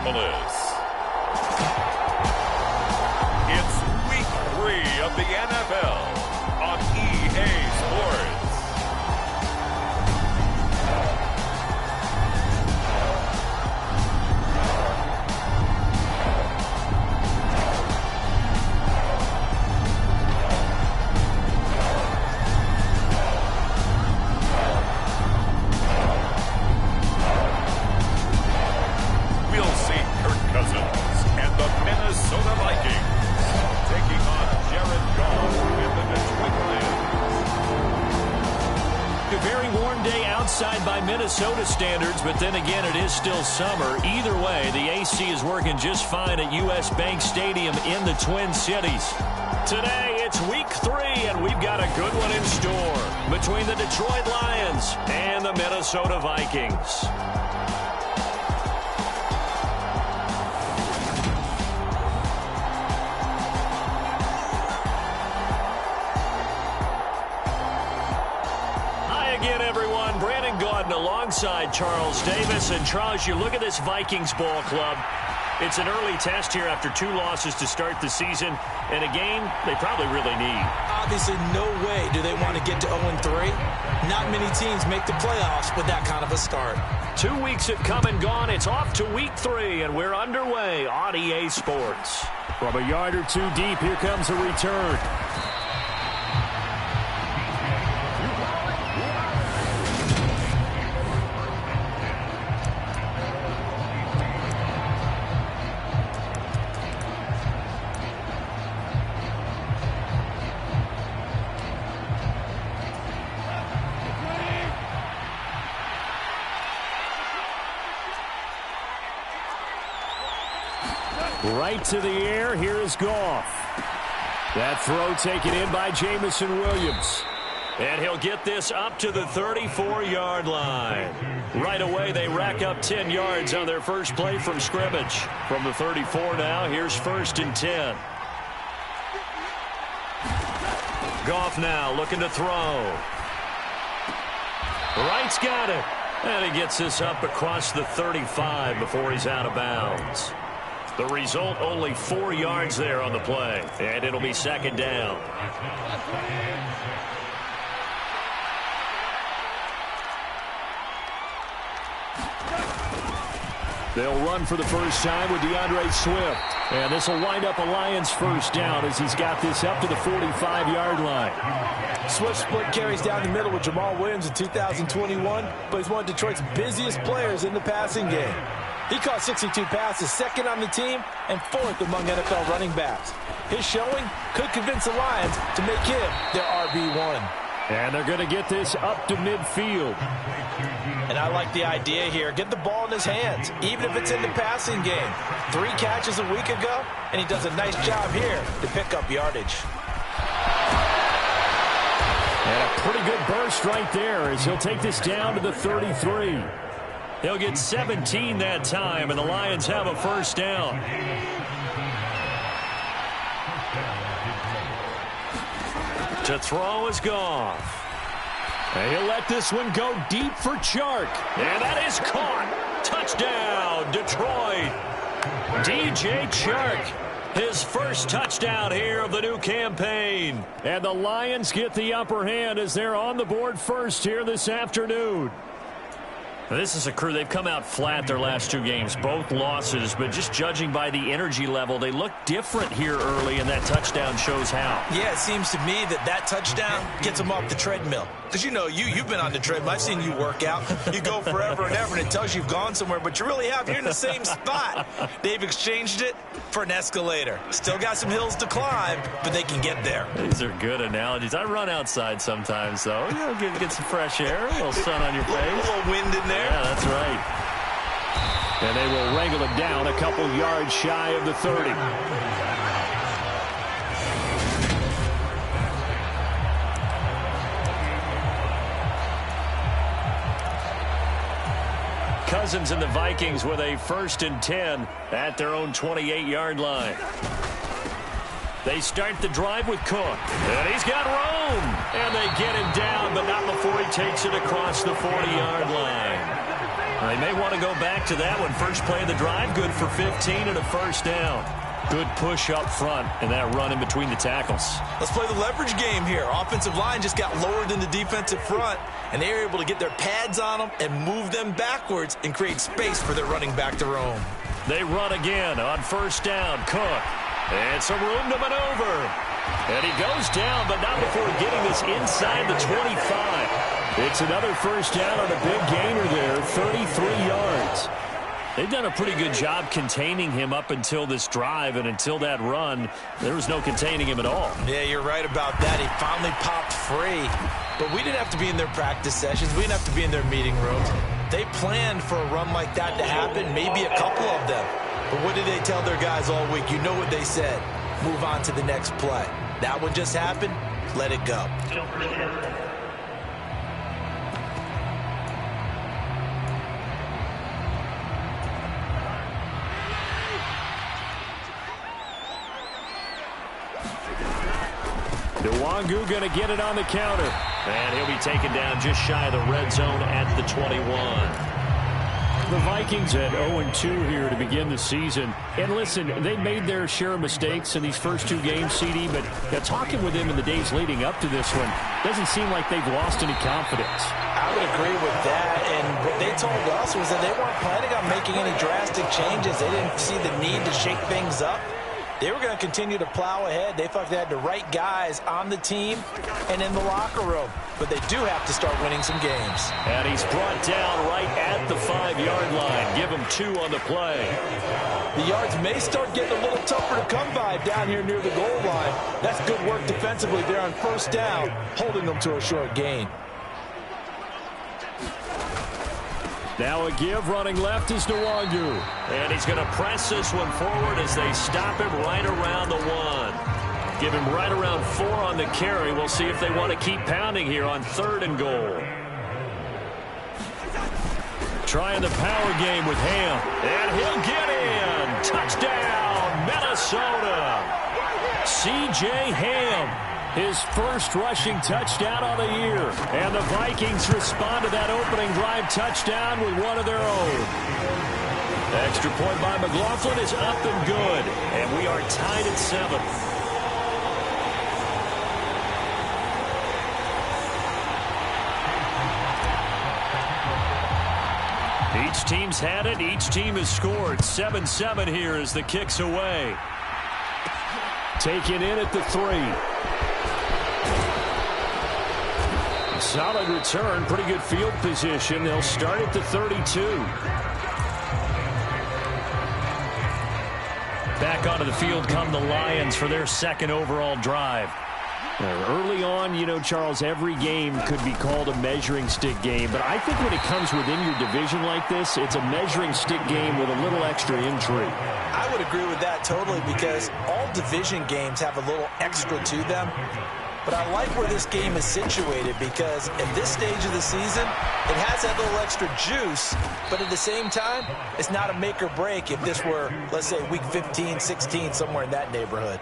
Indianapolis. It's week 3 of the NFL on EA Sports. By Minnesota standards, but then again, it is still summer. Either way, the AC is working just fine at U.S. Bank Stadium in the Twin Cities. Today, it's week 3, and we've got a good one in store between the Detroit Lions and the Minnesota Vikings. Alongside Charles Davis. And Charles, you look at this Vikings ball club. It's an early test here after 2 losses to start the season, and a game they probably really need. Obviously, no way do they want to get to 0-3. Not many teams make the playoffs with that kind of a start. 2 weeks have come and gone. It's off to week 3, and we're underway on EA Sports. From a yard or 2 deep, here comes a return. Right to the air, here is Goff. That throw taken in by Jamison Williams. And he'll get this up to the 34-yard line. Right away, they rack up 10 yards on their first play from scrimmage. From the 34 now, here's 1st and 10. Goff now looking to throw. Wright's got it. And he gets this up across the 35 before he's out of bounds. The result, only 4 yards there on the play. And it'll be 2nd down. They'll run for the first time with DeAndre Swift. And this will wind up a Lions first down as he's got this up to the 45-yard line. Swift split carries down the middle with Jamal Williams in 2021, but he's one of Detroit's busiest players in the passing game. He caught 62 passes, 2nd on the team, and 4th among NFL running backs. His showing could convince the Lions to make him their RB1. And they're going to get this up to midfield. And I like the idea here. Get the ball in his hands, even if it's in the passing game. 3 catches a week ago, and he does a nice job here to pick up yardage. And a pretty good burst right there as he'll take this down to the 33. He'll get 17 that time, and the Lions have a first down. To throw is Goff. And he'll let this one go deep for Chark. And that is caught. Touchdown, Detroit. DJ Chark. His first touchdown here of the new campaign. And the Lions get the upper hand as they're on the board first here this afternoon. This is a crew. They've come out flat their last 2 games, both losses, but just judging by the energy level, they look different here early, and that touchdown shows how. Yeah, it seems to me that touchdown gets them off the treadmill. Because, you know, you've been on the treadmill. I've seen you work out. You go forever and ever, and it tells you you've gone somewhere, but you really have. You're in the same spot. They've exchanged it for an escalator. Still got some hills to climb, but they can get there. These are good analogies. I run outside sometimes, though. You know, get some fresh air, a little sun on your face. A little wind in there. Yeah, that's right. And they will wrangle it down a couple yards shy of the 30. Cousins and the Vikings with a 1st and 10 at their own 28-yard line. They start the drive with Cook. And he's got room. And they get him down, but not before he takes it across the 40-yard line. They may want to go back to that one. First play of the drive, good for 15 and a first down. Good push up front and that run in between the tackles. Let's play the leverage game here. Offensive line just got lower than the defensive front, and they were able to get their pads on them and move them backwards and create space for their running back to roam. They run again on first down. Cook. And some room to maneuver. And he goes down, but not before getting this inside the 25. It's another first down on a big gainer there, 33 yards. They've done a pretty good job containing him up until this drive, and until that run, there was no containing him at all. Yeah, you're right about that. He finally popped free. But we didn't have to be in their practice sessions. We didn't have to be in their meeting rooms. They planned for a run like that to happen, maybe a couple of them. But what did they tell their guys all week? You know what they said. Move on to the next play. That one just happened. Let it go. Nwangu going to get it on the counter. And he'll be taken down just shy of the red zone at the 21. The Vikings at 0-2 here to begin the season. And listen, they made their share of mistakes in these first two games, CD, but talking with them in the days leading up to this one, doesn't seem like they've lost any confidence. I would agree with that, and what they told us was that they weren't planning on making any drastic changes. They didn't see the need to shake things up. They were going to continue to plow ahead. They thought they had the right guys on the team and in the locker room. But they do have to start winning some games. And he's brought down right at the 5-yard line. Give him 2 on the play. The yards may start getting a little tougher to come by down here near the goal line. That's good work defensively there on first down, holding them to a short gain. Now a give, running left is Nwangu. And he's going to press this one forward as they stop him right around the 1. Give him right around 4 on the carry. We'll see if they want to keep pounding here on 3rd and goal. Trying the power game with Ham. And he'll get in. Touchdown, Minnesota. C.J. Ham. His first rushing touchdown on the year. And the Vikings respond to that opening drive touchdown with one of their own. Extra point by McLaughlin is up and good. And we are tied at 7. Each team's had it. Each team has scored. 7-7 here as the kick's away. Taken in at the 3. Solid return, pretty good field position. They'll start at the 32. Back onto the field come the Lions for their 2nd overall drive. Early on, you know, Charles, every game could be called a measuring stick game. But I think when it comes within your division like this, it's a measuring stick game with a little extra intrigue. I would agree with that totally because all division games have a little extra to them. But I like where this game is situated because at this stage of the season, it has that little extra juice, but at the same time, it's not a make or break if this were, let's say, week 15, 16, somewhere in that neighborhood.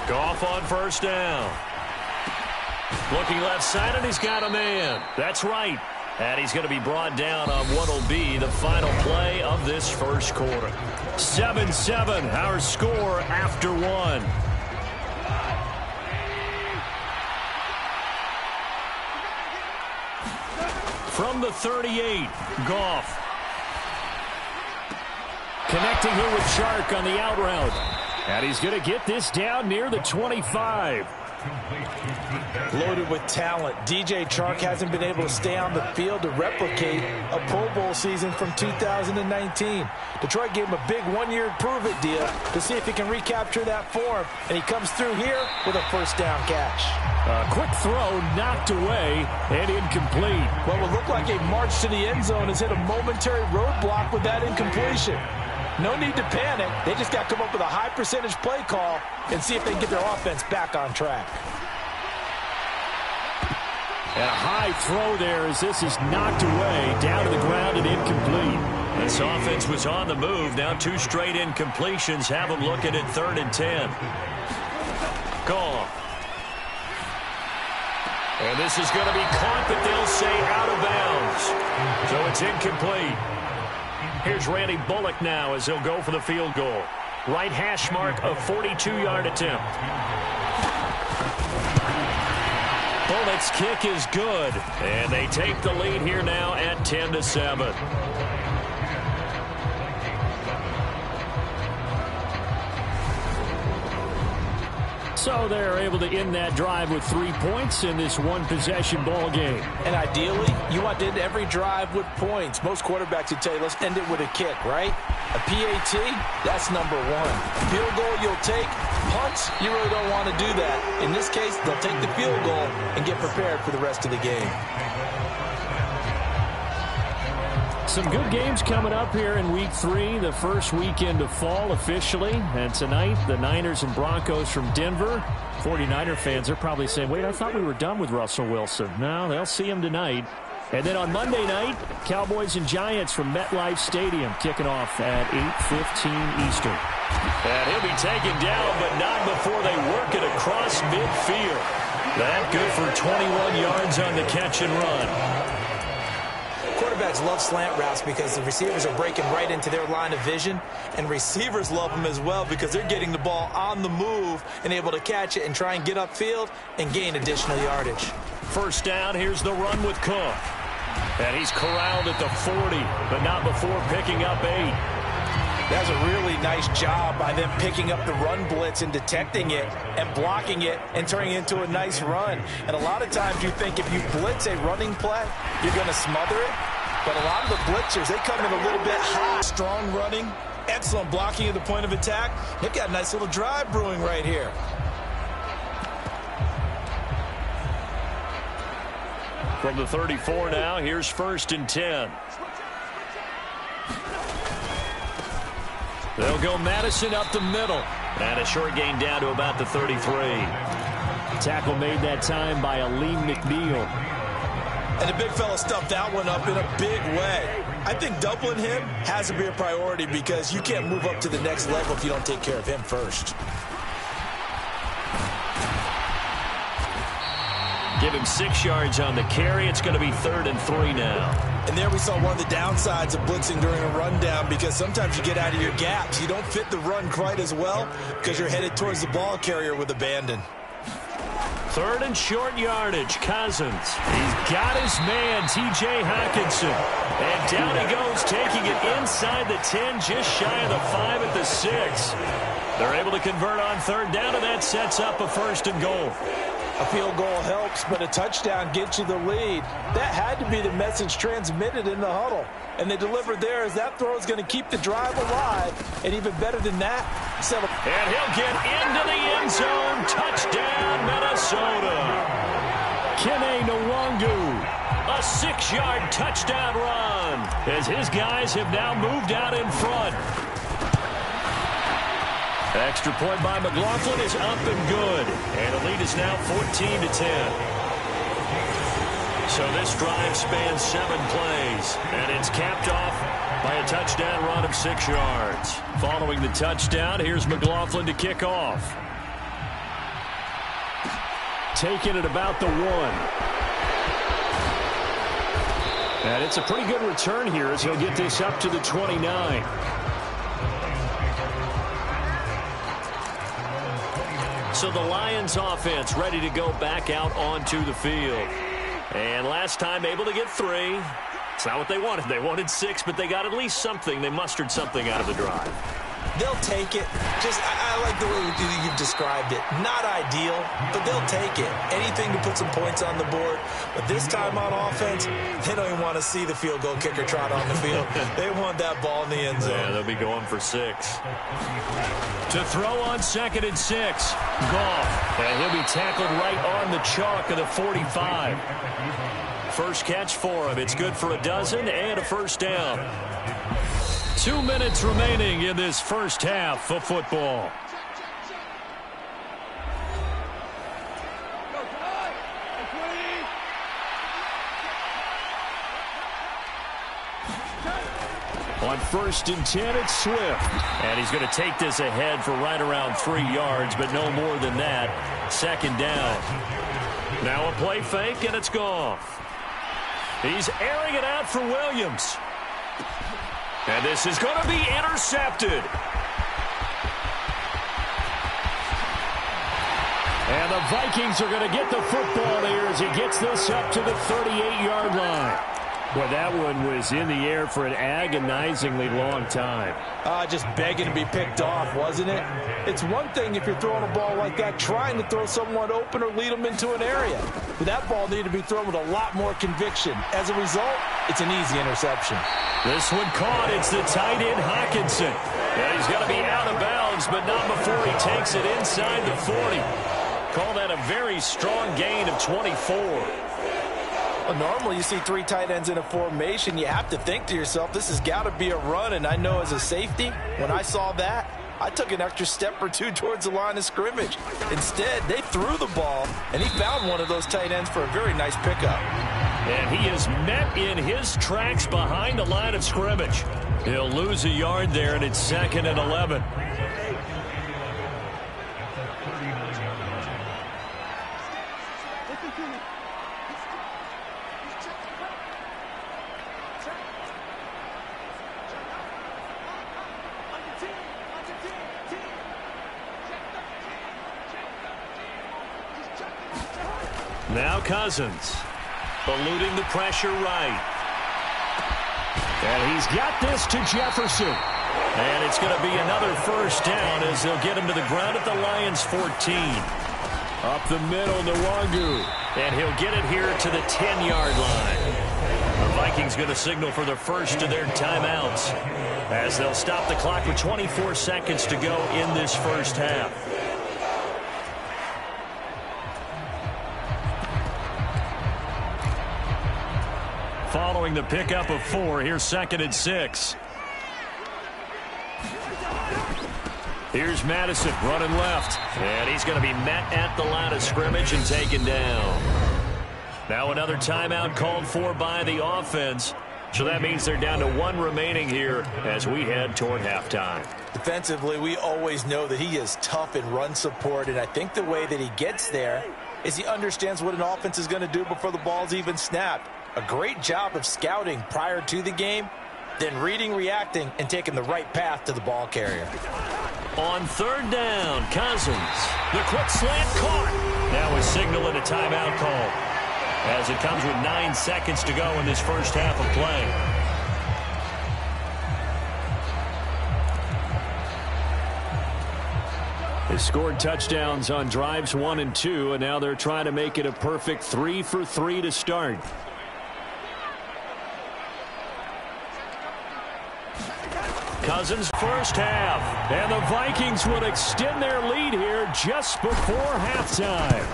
Goff on first down. Looking left side, and he's got a man. That's right. And he's going to be brought down on what will be the final play of this first quarter. 7-7, our score after 1. From the 38, Goff. Connecting here with Shark on the out route. And he's going to get this down near the 25. Loaded with talent. DJ Chark hasn't been able to stay on the field to replicate a Pro Bowl season from 2019. Detroit gave him a big one-year prove-it deal to see if he can recapture that form, and he comes through here with a first down catch. A quick throw knocked away and incomplete. What would look like a march to the end zone has hit a momentary roadblock with that incompletion. No need to panic. They just got to come up with a high percentage play call and see if they can get their offense back on track. And a high throw there as this is knocked away, down to the ground and incomplete. This offense was on the move. Now 2 straight incompletions have them looking at 3rd and 10. kick off. And this is going to be caught, but they'll say out of bounds. So it's incomplete. Here's Randy Bullock now as he'll go for the field goal. Right hash mark, a 42-yard attempt. Bullock's kick is good. And they take the lead here now at 10-7. So they're able to end that drive with 3 points in this one-possession ball game. And ideally, you want to end every drive with points. Most quarterbacks would tell you, let's end it with a kick, right? A PAT, that's number one. Field goal you'll take. Punts, you really don't want to do that. In this case, they'll take the field goal and get prepared for the rest of the game. Some good games coming up here in Week 3, the first weekend of fall officially. And tonight, the Niners and Broncos from Denver. 49er fans are probably saying, wait, I thought we were done with Russell Wilson. No, they'll see him tonight. And then on Monday night, Cowboys and Giants from MetLife Stadium kicking off at 8:15 Eastern. And he'll be taken down, but not before they work it across midfield. That good for 21 yards on the catch and run. Quarterbacks love slant routes because the receivers are breaking right into their line of vision, and receivers love them as well because they're getting the ball on the move and able to catch it and try and get upfield and gain additional yardage. First down, here's the run with Cook. And he's corralled at the 40, but not before picking up 8. That's a really nice job by them picking up the run blitz and detecting it and blocking it and turning it into a nice run. And a lot of times you think if you blitz a running play, you're going to smother it. But a lot of the blitzers, they come in a little bit hot. Strong running, excellent blocking at the point of attack. They've got a nice little drive brewing right here. From the 34 now, here's 1st and 10. They'll go Madison up the middle. And a short gain down to about the 33. Tackle made that time by Aleem McNeil. And the big fella stuffed that one up in a big way. I think doubling him has to be a priority because you can't move up to the next level if you don't take care of him first. Give him 6 yards on the carry. It's going to be 3rd and 3 now. And there we saw one of the downsides of blitzing during a rundown because sometimes you get out of your gaps. You don't fit the run quite as well because you're headed towards the ball carrier with abandon. 3rd and short yardage. Cousins. He's got his man, T.J. Hockenson. And down he goes, taking it inside the 10, just shy of the 5 at the 6. They're able to convert on 3rd down, and that sets up a 1st and goal. A field goal helps, but a touchdown gets you the lead. That had to be the message transmitted in the huddle. And they delivered there as that throw is going to keep the drive alive. And even better than that, and he'll get into the end zone. Touchdown, Minnesota. Kene Nwangu. A 6-yard touchdown run as his guys have now moved out in front. Extra point by McLaughlin is up and good. And the lead is now 14-10. So this drive spans 7 plays. And it's capped off by a touchdown run of 6 yards. Following the touchdown, here's McLaughlin to kick off. Taking it about the 1. And it's a pretty good return here as he'll get this up to the 29. So the Lions offense ready to go back out onto the field. And last time able to get 3. It's not what they wanted. They wanted 6, but they got at least something. They mustered something out of the drive. They'll take it. I like the way you've described it. Not ideal, but they'll take it. Anything to put some points on the board. But this time on offense, they don't even want to see the field goal kicker trot on the field. They want that ball in the end zone. Yeah, they'll be going for 6. To throw on 2nd and 6. Goff. And he'll be tackled right on the chalk of the 45. First catch for him. It's good for a dozen and a 1st down. 2 minutes remaining in this first half of football. On 1st and 10, it's Swift. And he's going to take this ahead for right around 3 yards, but no more than that. 2nd down. Now a play fake, and it's Goff. He's airing it out for Williams. And this is going to be intercepted. And the Vikings are going to get the football here as he gets this up to the 38-yard line. Well, that one was in the air for an agonizingly long time. Just begging to be picked off, wasn't it? It's one thing if you're throwing a ball like that, trying to throw someone open or lead them into an area. But that ball needed to be thrown with a lot more conviction. As a result, it's an easy interception. This one caught. It's the tight end, Hockenson. Yeah, he's going to be out of bounds, but not before he takes it inside the 40. Call that a very strong gain of 24. Well, normally you see 3 tight ends in a formation. You have to think to yourself, this has got to be a run. And I know as a safety, when I saw that, I took an extra step or 2 towards the line of scrimmage. Instead, they threw the ball, and he found one of those tight ends for a very nice pickup. And he is met in his tracks behind the line of scrimmage. He'll lose a yard there, and it's 2nd and 11. Now Cousins, eluding the pressure right. And he's got this to Jefferson. And it's going to be another 1st down as they'll get him to the ground at the Lions' 14. Up the middle, Nwangu. And he'll get it here to the 10-yard line. The Vikings going to signal for the first of their timeouts as they'll stop the clock with 24 seconds to go in this first half. Following the pickup of 4, here's 2nd and 6. Here's Madison running left. And he's going to be met at the line of scrimmage and taken down. Now another timeout called for by the offense. So that means they're down to 1 remaining here as we head toward halftime. Defensively, we always know that he is tough in run support. And I think the way that he gets there is he understands what an offense is going to do before the ball's even snapped. A great job of scouting prior to the game, then reading, reacting, and taking the right path to the ball carrier. On 3rd down, Cousins. The quick slant caught. Now is signaling a timeout call as it comes with 9 seconds to go in this first half of play. They scored touchdowns on drives 1 and 2, and now they're trying to make it a perfect 3 for 3 to start. Cousins first half, and the Vikings will extend their lead here just before halftime.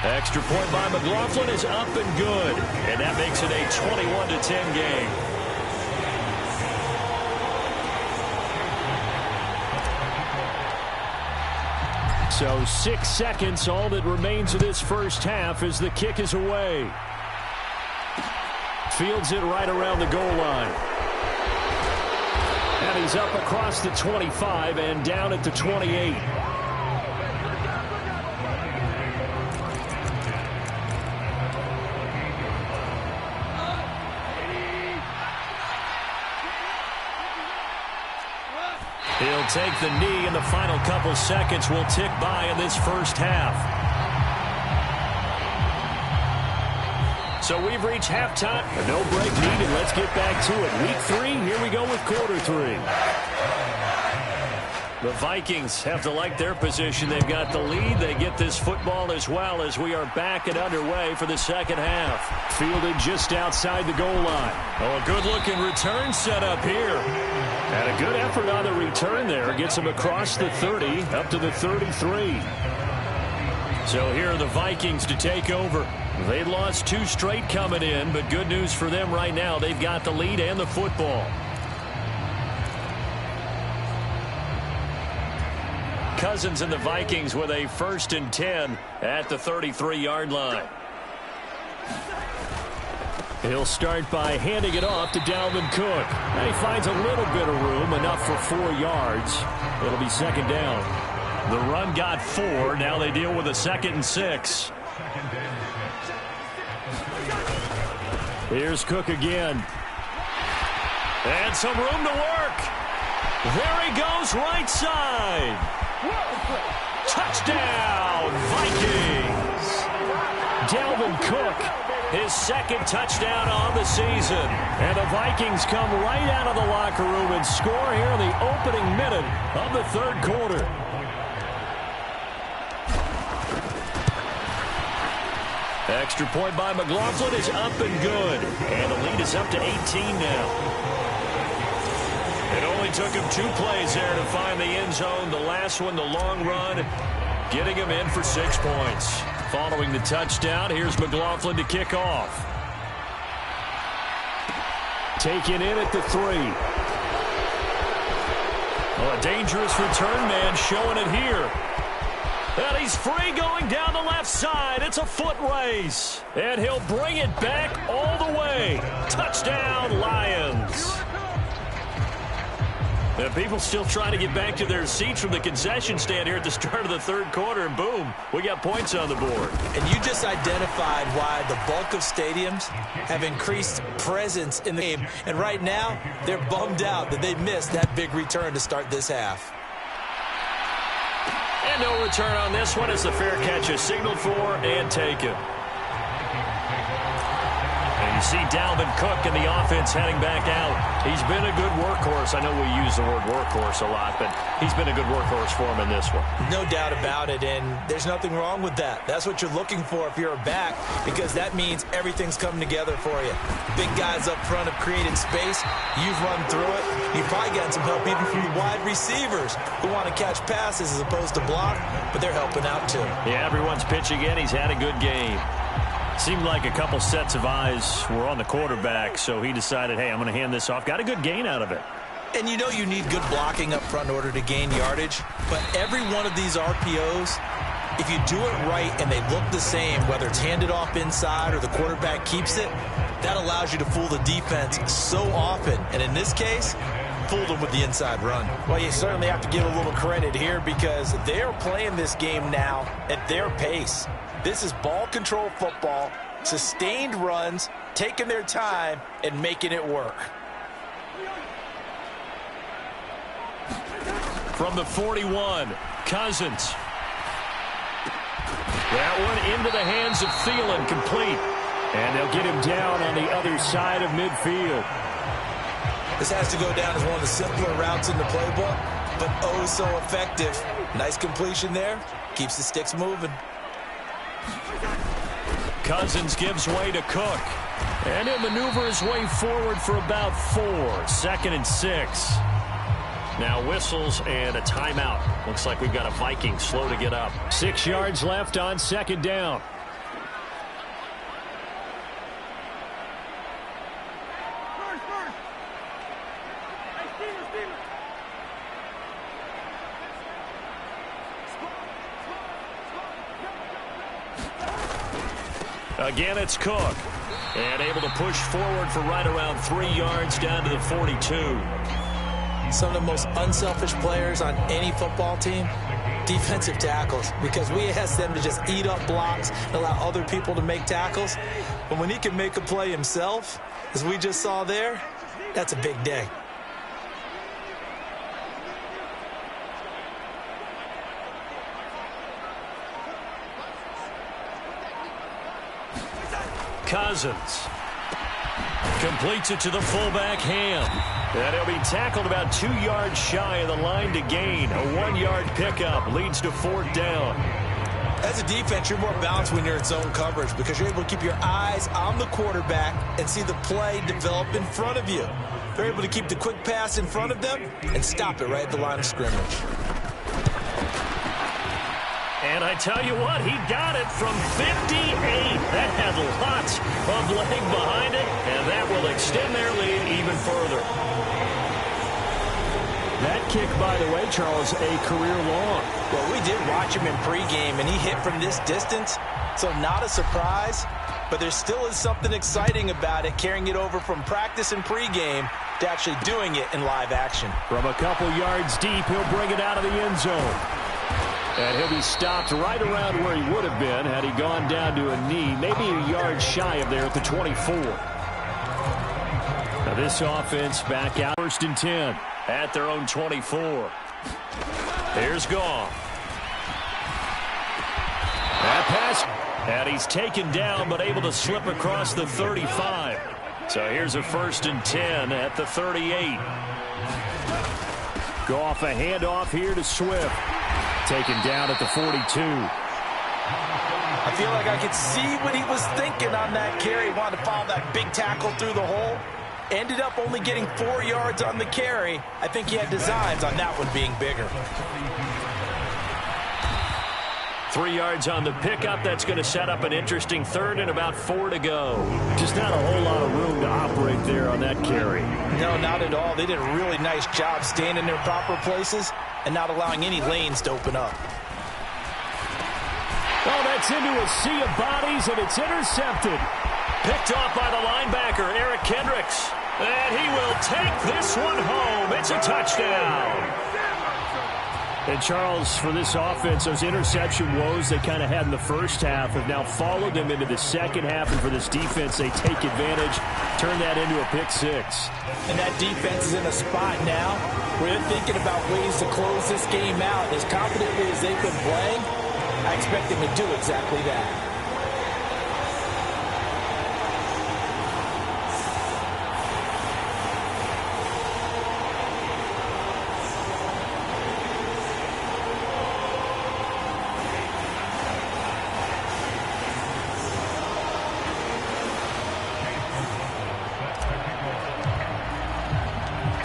Extra point by McLaughlin is up and good, and that makes it a 21-10 game. So 6 seconds, all that remains of this first half as the kick is away. Fields it right around the goal line. And he's up across the 25 and down at the 28. He'll take the knee, and the final couple seconds will tick by in this first half. So we've reached halftime. A no break needed. Let's get back to it. Week 3, here we go with quarter 3. The Vikings have to like their position. They've got the lead. They get this football as well as we are back and underway for the second half. Fielded just outside the goal line. Oh, a good-looking return set up here. And a good effort on the return there. Gets him across the 30, up to the 33. So here are the Vikings to take over. They lost 2 straight coming in, but good news for them right now. They've got the lead and the football. Cousins and the Vikings with a 1st and 10 at the 33-yard line. He'll start by handing it off to Dalvin Cook. And he finds a little bit of room, enough for 4 yards. It'll be second down. The run got 4. Now they deal with a 2nd and 6. Here's Cook again. And some room to work. There he goes, right side. Touchdown, Vikings. Dalvin Cook, his 2nd touchdown on the season. And the Vikings come right out of the locker room and score here in the opening minute of the 3rd quarter. Extra point by McLaughlin is up and good. And the lead is up to 18 now. It only took him 2 plays there to find the end zone. The last one, the long run, getting him in for 6 points. Following the touchdown, here's McLaughlin to kick off. Taken in at the 3. Oh, a dangerous return man showing it here. And he's free going down the left side. It's a foot race. And he'll bring it back all the way. Touchdown, Lions. And people still trying to get back to their seats from the concession stand here at the start of the 3rd quarter, and boom, we got points on the board. And you just identified why the bulk of stadiums have increased presence in the game. And right now, they're bummed out that they missed that big return to start this half. And no return on this one as the fair catch is signaled for and taken. And you see Dalvin Cook and the offense heading back out. He's been a good workhorse. I know we use the word workhorse a lot, but he's been a good workhorse for him in this one. No doubt about it, and there's nothing wrong with that. That's what you're looking for if you're a back, because that means everything's coming together for you. Big guys up front have created space. You've run through it. You've probably gotten some help even from the wide receivers who want to catch passes as opposed to block, but they're helping out too. Yeah, everyone's pitching in. He's had a good game. Seemed like a couple sets of eyes were on the quarterback, so he decided, hey, I'm going to hand this off. Got a good gain out of it. And you know you need good blocking up front in order to gain yardage, but every one of these RPOs, if you do it right and they look the same, whether it's handed off inside or the quarterback keeps it, that allows you to fool the defense so often. And in this case, fooled them with the inside run. Well, you certainly have to give a little credit here because they're playing this game now at their pace. This is ball control football, sustained runs, taking their time, and making it work. From the 41, Cousins. That one into the hands of Thielen, complete. And they'll get him down on the other side of midfield. This has to go down as one of the simpler routes in the playbook, but oh so effective. Nice completion there. Keeps the sticks moving. Cousins gives way to Cook. And he'll maneuver his way forward for about 4. 2nd and 6. Now whistles and a timeout. Looks like we've got a Viking slow to get up. 6 yards left on 2nd down. Again, it's Cook. And able to push forward for right around 3 yards down to the 42. Some of the most unselfish players on any football team, defensive tackles, because we ask them to just eat up blocks and allow other people to make tackles. But when he can make a play himself, as we just saw there, that's a big day. Cousins completes it to the fullback Ham. And he'll be tackled about 2 yards shy of the line to gain. A 1-yard pickup leads to 4th down. As a defense, you're more balanced when you're in zone coverage because you're able to keep your eyes on the quarterback and see the play develop in front of you. They're able to keep the quick pass in front of them and stop it right at the line of scrimmage. And I tell you what, he got it from 58. That had lots of leg behind it, and that will extend their lead even further. That kick, by the way, Charles, a career long. Well, we did watch him in pregame, and he hit from this distance, so not a surprise. but there still is something exciting about it, carrying it over from practice and pregame to actually doing it in live action. From a couple yards deep, he'll bring it out of the end zone. And he'll be stopped right around where he would have been had he gone down to a knee, maybe a yard shy of there at the 24. Now this offense back out. 1st and 10 at their own 24. Here's Goff. That pass, and he's taken down but able to slip across the 35. So here's a 1st and 10 at the 38. Goff, a handoff here to Swift. Taken down at the 42. I feel like I could see what he was thinking on that carry. Wanted to follow that big tackle through the hole. Ended up only getting 4 yards on the carry. I think he had designs on that one being bigger. 3 yards on the pickup. That's going to set up an interesting 3rd and about 4 to go. Just not a whole lot of room to operate there on that carry. No, not at all. They did a really nice job staying in their proper places and not allowing any lanes to open up. Oh, that's into a sea of bodies, and it's intercepted. Picked off by the linebacker, Eric Kendricks. And he will take this one home. It's a touchdown. And, Charles, for this offense, those interception woes they kind of had in the first half have now followed them into the second half. And for this defense, they take advantage, turn that into a pick 6. And that defense is in a spot now where they're thinking about ways to close this game out. As confidently as they've been playing, I expect them to do exactly that.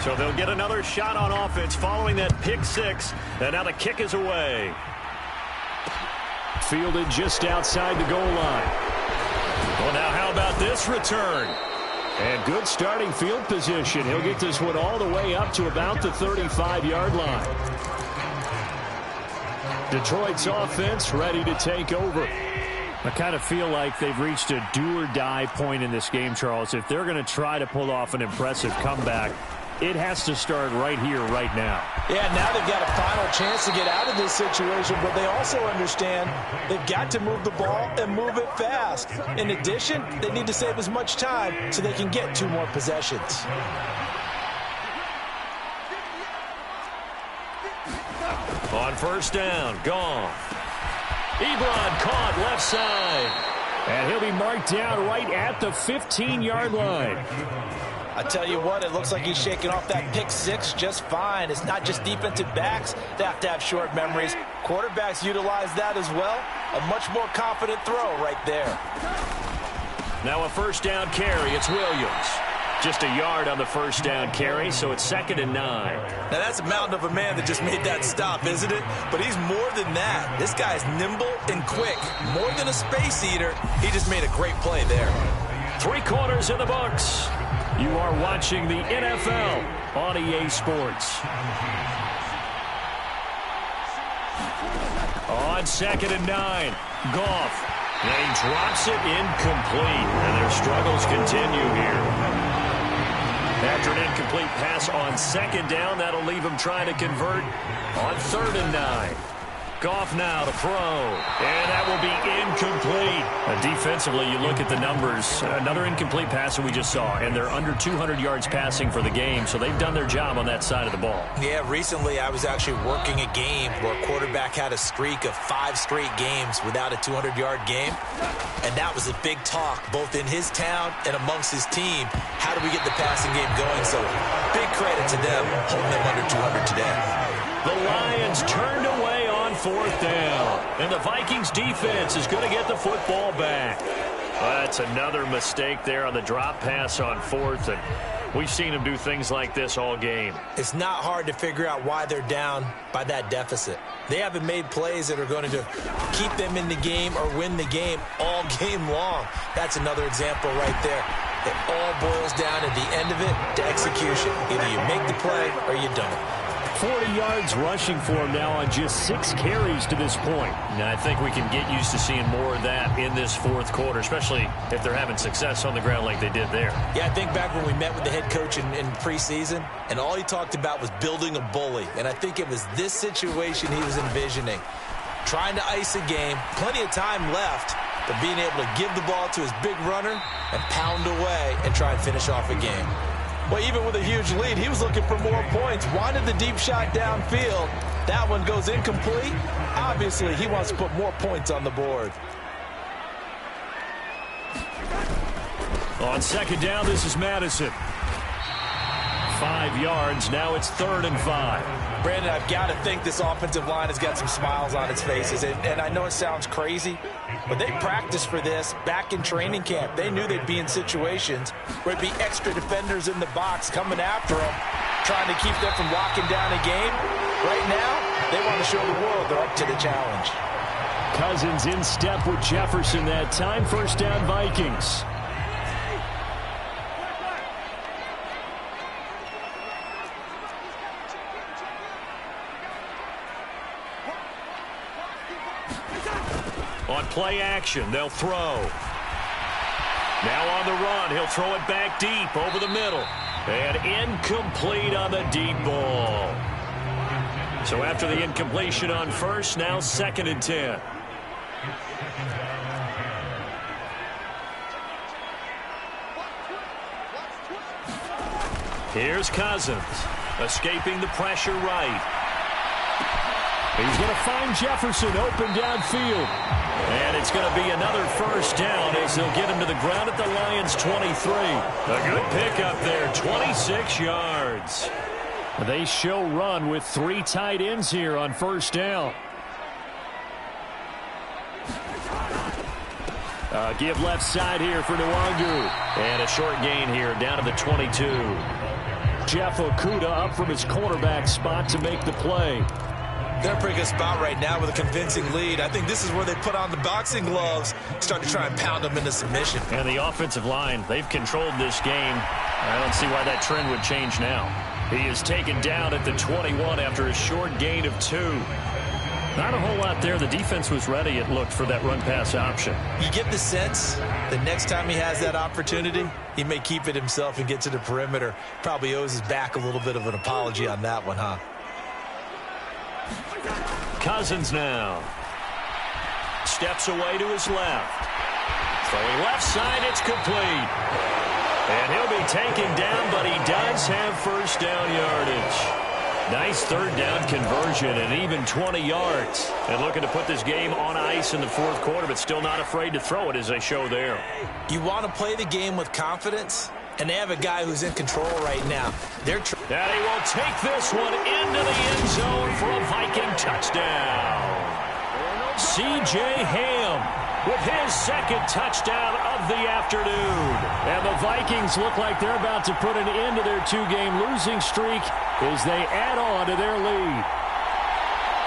So they'll get another shot on offense following that pick 6. And now the kick is away. Fielded just outside the goal line. Well, now how about this return? And good starting field position. He'll get this one all the way up to about the 35-yard line. Detroit's offense ready to take over. I kind of feel like they've reached a do-or-die point in this game, Charles. If they're going to try to pull off an impressive comeback, it has to start right here, right now. Yeah, now they've got a final chance to get out of this situation, but they also understand they've got to move the ball and move it fast. In addition, they need to save as much time so they can get 2 more possessions. On 1st down, Goff. Ebron caught left side. And he'll be marked down right at the 15-yard line. I tell you what, it looks like he's shaking off that pick 6 just fine. It's not just defensive backs that have to have short memories. Quarterbacks utilize that as well. A much more confident throw right there. Now a 1st down carry. It's Williams. Just a yard on the 1st down carry, so it's 2nd and 9. Now that's a mountain of a man that just made that stop, isn't it? But he's more than that. This guy's nimble and quick. More than a space eater, he just made a great play there. 3 quarters in the books. You are watching the NFL on EA Sports. On 2nd and 9, Goff. And he drops it incomplete. And their struggles continue here. After an incomplete pass on 2nd down, that'll leave him trying to convert on 3rd and 9. Goff now to throw, and that will be incomplete. Defensively, you look at the numbers. Another incomplete pass that we just saw, and they're under 200 yards passing for the game, so they've done their job on that side of the ball. Yeah, recently I was actually working a game where a quarterback had a streak of 5 straight games without a 200-yard game, and that was a big talk both in his town and amongst his team. How do we get the passing game going? So big credit to them holding them under 200 today. The Lions turned away on 4th down, and the Vikings defense is going to get the football back. That's another mistake there on the drop pass on 4th, and we've seen them do things like this all game. It's not hard to figure out why they're down by that deficit. They haven't made plays that are going to keep them in the game or win the game all game long. That's another example right there. It all boils down at the end of it to execution. Either you make the play or you don't. 40 yards rushing for him now on just 6 carries to this point. Now, I think we can get used to seeing more of that in this fourth quarter, especially if they're having success on the ground like they did there. Yeah, I think back when we met with the head coach in preseason, and all he talked about was building a bully. And I think it was this situation he was envisioning. Trying to ice a game, plenty of time left, but being able to give the ball to his big runner and pound away and try and finish off a game. Well, even with a huge lead, he was looking for more points. Wanted the deep shot downfield. That one goes incomplete. Obviously, he wants to put more points on the board. On second down, this is Madison. 5 yards. Now it's 3rd and 5. Brandon, I've got to think this offensive line has got some smiles on its faces. And I know it sounds crazy, but they practiced for this back in training camp. They knew they'd be in situations where there'd be extra defenders in the box coming after them, trying to keep them from locking down a game. Right now, they want to show the world they're up to the challenge. Cousins in step with Jefferson that time. 1st down, Vikings. On play action, they'll throw. Now on the run, he'll throw it back deep over the middle. And incomplete on the deep ball. So after the incompletion on first, now 2nd and 10. Here's Cousins, escaping the pressure right. He's going to find Jefferson open downfield. And it's going to be another 1st down as they'll get him to the ground at the Lions' 23. A good pickup there, 26 yards. They show run with 3 tight ends here on 1st down. Give left side here for Nwangu. And a short gain here down to the 22. Jeff Okudah up from his cornerback spot to make the play. They're in a pretty good spot right now with a convincing lead. I think this is where they put on the boxing gloves, start to try and pound them into submission. And the offensive line, they've controlled this game. I don't see why that trend would change now. He is taken down at the 21 after a short gain of 2. Not a whole lot there. The defense was ready, it looked, for that run-pass option. You get the sense that next time he has that opportunity, he may keep it himself and get to the perimeter. Probably owes his back a little bit of an apology on that one, huh? Cousins now. Steps away to his left. Throwing left side, it's complete. And he'll be taken down, but he does have 1st down yardage. Nice 3rd down conversion and even 20 yards. And looking to put this game on ice in the 4th quarter, but still not afraid to throw it as they show there. You want to play the game with confidence, and they have a guy who's in control right now. And he will take this one into the end zone for a Viking touchdown. C.J. Ham with his 2nd touchdown of the afternoon. And the Vikings look like they're about to put an end to their 2-game losing streak as they add on to their lead.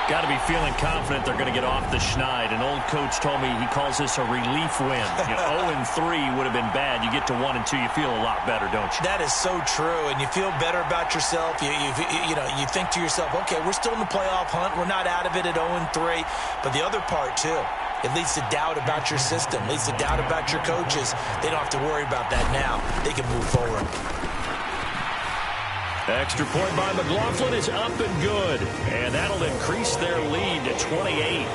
Got to be feeling confident they're going to get off the schneid. An old coach told me he calls this a relief win. 0-3 would have been bad. You get to 1-2, you feel a lot better, don't you? That is so true, and you feel better about yourself. You think to yourself, okay, we're still in the playoff hunt. We're not out of it at 0-3. But the other part, too, it leads to doubt about your system, leads to doubt about your coaches. They don't have to worry about that now. They can move forward. Extra point by McLaughlin is up and good. And that'll increase their lead to 28.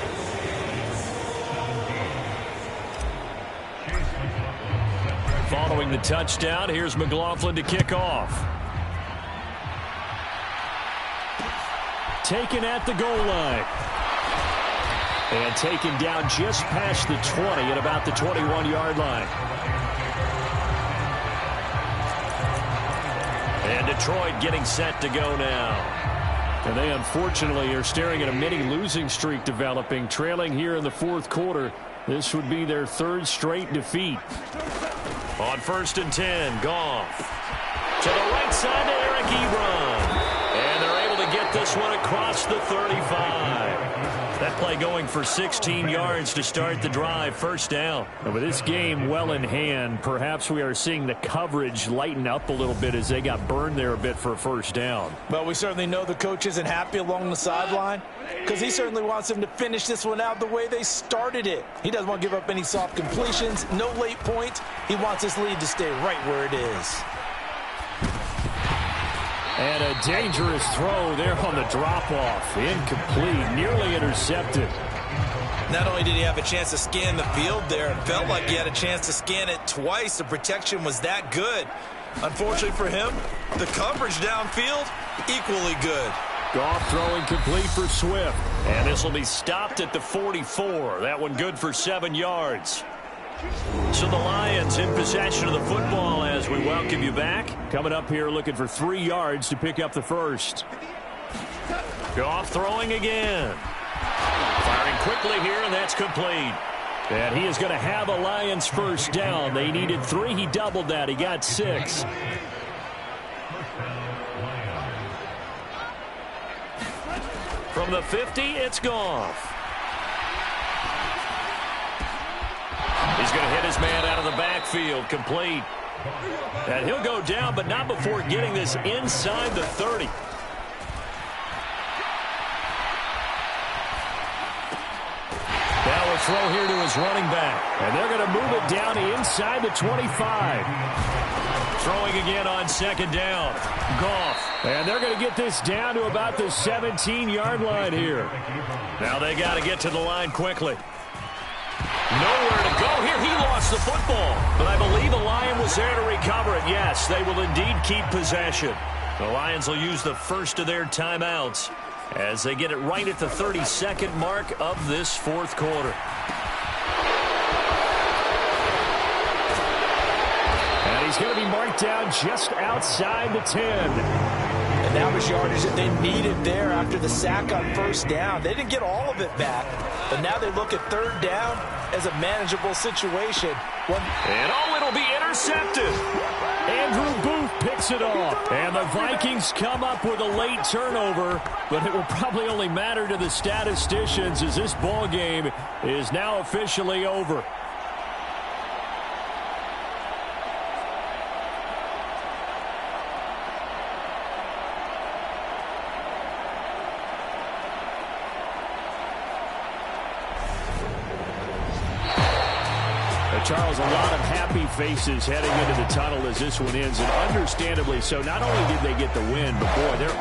Following the touchdown, here's McLaughlin to kick off. Taken at the goal line. And taken down just past the 20 at about the 21-yard line. And Detroit getting set to go now. And they unfortunately are staring at a mini losing streak developing, trailing here in the 4th quarter. This would be their 3rd straight defeat. On 1st and 10, Goff. To the right side to Eric Ebron. And they're able to get this one across the 35. That play going for 16 yards to start the drive, first down. And with this game well in hand, perhaps we are seeing the coverage lighten up a little bit as they got burned there a bit for a first down. Well, we certainly know the coach isn't happy along the sideline because he certainly wants them to finish this one out the way they started it. He doesn't want to give up any soft completions, no late points. He wants his lead to stay right where it is. And a dangerous throw there on the drop-off. Incomplete, nearly intercepted. Not only did he have a chance to scan the field there, it felt like he had a chance to scan it twice. The protection was that good. Unfortunately for him, the coverage downfield, equally good. Goff throwing complete for Swift. And this will be stopped at the 44. That one good for 7 yards. So the Lions in possession of the football as we welcome you back. Coming up here looking for 3 yards to pick up the first. Goff throwing again. Firing quickly here, and that's complete. And he is going to have a Lions first down. They needed 3. He doubled that. He got 6. From the 50, it's Goff. He's going to hit his man out of the backfield, complete. And he'll go down, but not before getting this inside the 30. Now a throw here to his running back. And they're going to move it down inside the 25. Throwing again on second down. Goff. And they're going to get this down to about the 17-yard line here. Now they got to get to the line quickly. Nowhere to go here. He lost the football. But I believe a Lion was there to recover it. Yes, they will indeed keep possession. The Lions will use the first of their timeouts as they get it right at the 32nd mark of this fourth quarter. And he's going to be marked down just outside the 10. And that was yardage that they needed there after the sack on first down. They didn't get all of it back, but now they look at third down as a manageable situation. And it'll be intercepted. Andrew Booth picks it off. And the Vikings come up with a late turnover, but it will probably only matter to the statisticians as this ball game is now officially over. Charles, a lot of happy faces heading into the tunnel as this one ends, and understandably so. Not only did they get the win, but boy, they're